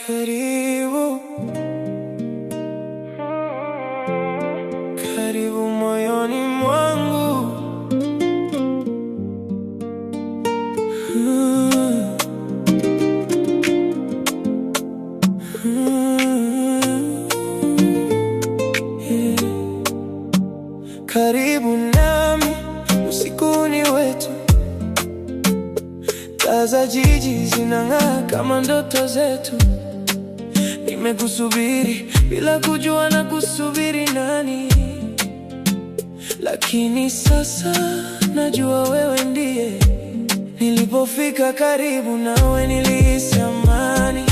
Karibu, karibu moyoni mwangu. Karibu nami, usiku ni wetu. Taa za jiji zinang'aa kama ndoto zetu. Nimekusubiri bila kujua na kusubiri nani, lakini sasa najua wewe ndiye. Nilipofika karibu nawe nilihisi amani,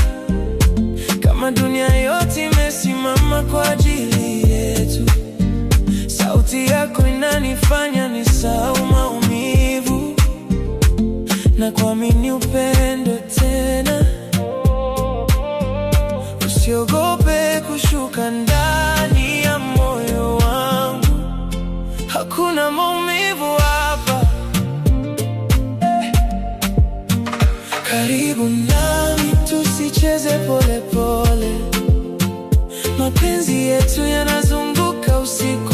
kama dunia yote imesimama kwa ajili yetu. Sauti yako inanifanya nisahau maumivu na kuamini upendo tena. Usiogope kushuka ndani ya moyo wangu, hakuna maumivu hapa. Karibu nami, tusicheze pole pole. Mapenzi yetu yanazunguka usiku